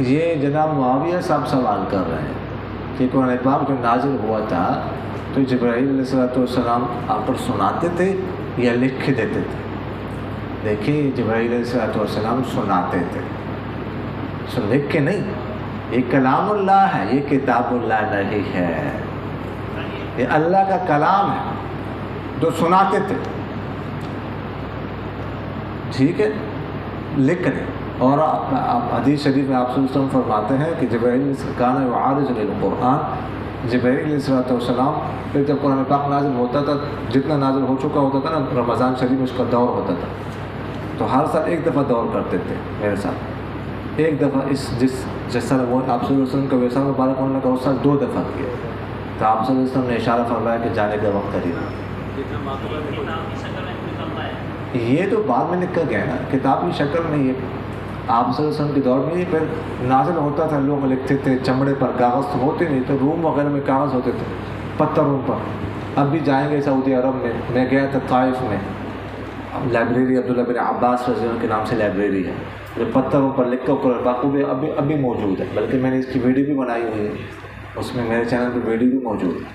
یہ جناب معاویہ صاحب سوال کر رہے ہیں کہ قرآن پاک جو نازل ہوا تھا تو جبرائیل علیہ السلام آپ پر سناتے تھے یا لکھ کے دیتے تھے؟ دیکھیے جبرائیل علیہ السلام سناتے تھے، لکھ کے نہیں. یہ کلام اللہ ہے، یہ کتاب اللہ نہیں ہے، یہ اللہ کا کلام ہے جو سناتے تھے. ٹھیک ہے، لکھ نہیں. اور حدیث شریف میں آپ صلی اللہ علیہ وسلم فرماتے ہیں کہ جبرائیل کان یعارض للقرآن، جبرائیل علیہ السلام پھر جب قرآن پاک نازل ہوتا تھا، جتنا نازل ہو چکا ہوتا تھا نا، رمضان شریف میں اس کا دور ہوتا تھا، تو ہر سال ایک دفعہ دور کرتے تھے میرے ساتھ. ایک دفعہ جس سال وہ آپ صلی اللہ علیہ وسلم کا ویسا مبارک ہونے کا اس سال 2 دفعہ کیا. تو آپ صلی اللہ علیہ وسلم نے اشارہ فرمایا کہ جانے کا وقت قریب ہے. یہ تو بعد میں لکھا گیا نا، کتاب کی شکل میں. یہ آپ صلی اللہ علیہ وسلم کے دور میں ہی پھر نازل ہوتا تھا، لوگ لکھتے تھے چمڑے پر، کاغذ تو ہوتے نہیں، تو روم وغیرہ میں کاغذ ہوتے تھے پتھروں پر. اب بھی جائیں گے سعودی عرب میں گیا تھا طائف میں، لائبریری عبداللہ بن عباس رضی اللہ کے نام سے لائبریری ہے، جو پتھروں پر لکھا قرآن پاک بھی ابھی موجود ہے. بلکہ میں نے اس کی ویڈیو بھی بنائی ہوئی ہے، اس میں میرے چینل پہ ویڈیو بھی موجود ہے.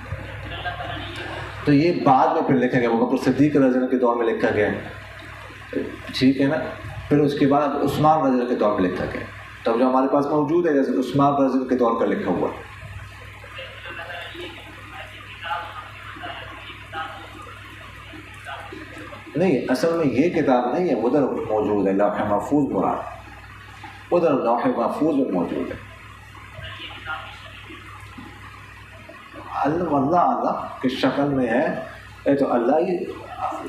تو یہ بعد میں پھر لکھا گیا، ابوبکر صدیق رضی اللہ کے دور میں لکھا گیا. ٹھیک ہے نا. پھر اس کے بعد عثمان رضی اللہ کے دور میں لکھا گیا. تب جو ہمارے پاس موجود ہے جیسے عثمان رضی اللہ کے دور کا لکھا ہوا. نہیں، اصل میں یہ کتاب نہیں ہے، ادھر موجود ہے لوح محفوظ مراد، ادھر لوح محفوظ میں موجود ہے. اللہ کی شکل میں ہے، یہ تو اللہ ہی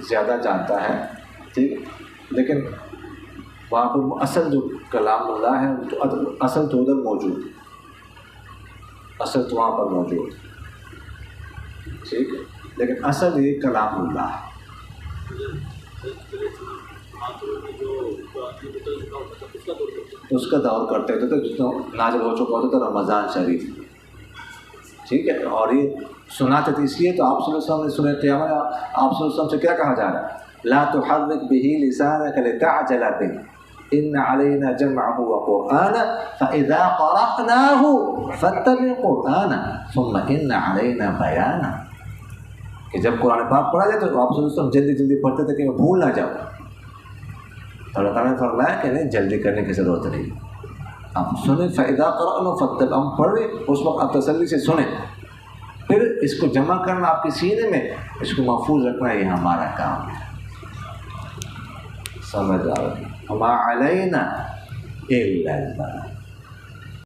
زیادہ جانتا ہے. ٹھیک، لیکن وہاں پر اصل جو کلام اللہ ہے تو اصل تو ادھر موجود ہے، اصل تو وہاں پر موجود ہے. ٹھیک ہے، لیکن اصل یہ کلام اللہ ہے. اس کا دور کرتے ہوتے تھے جتنا نازل ہو چکا ہوتا تھا رمضان شریف. ٹھیک ہے، اور یہ سناتے تھے. اس لیے تو آپ صلی اللہ علیہ وسلم نے سورہ قیامہ آپ صلی اللہ علیہ وسلم سے کیا کہا جا رہا ہے؟ لا تحرک به لسانك لتعجل به ان علینا جمعه وقرآنه فاذا قرأناه فاتبع قرآنه ثم ان علینا بیانه. کہ جب قرآن پاک پڑھا جائے تو آپ صلی اللہ علیہ وسلم جلدی جلدی پڑھتے تھے کہ میں بھول نہ جاؤں. تو اللہ تعالیٰ نے فرمایا کہ نہیں، جلدی کرنے کی ضرورت نہیں. آپ سنیں، فَإِذَا قَرَأْنَا فَاتَّبِعْ، ہم پڑھ رہے اس وقت آپ تسلی سے سنیں. پھر اس کو جمع کرنا آپ کے سینے میں، اس کو محفوظ رکھنا، یہ ہمارا کام ہے. سمجھ آ رہا ہے؟ وَمَا عَلَيْنَا إِلَّا الْبَلَاغُ.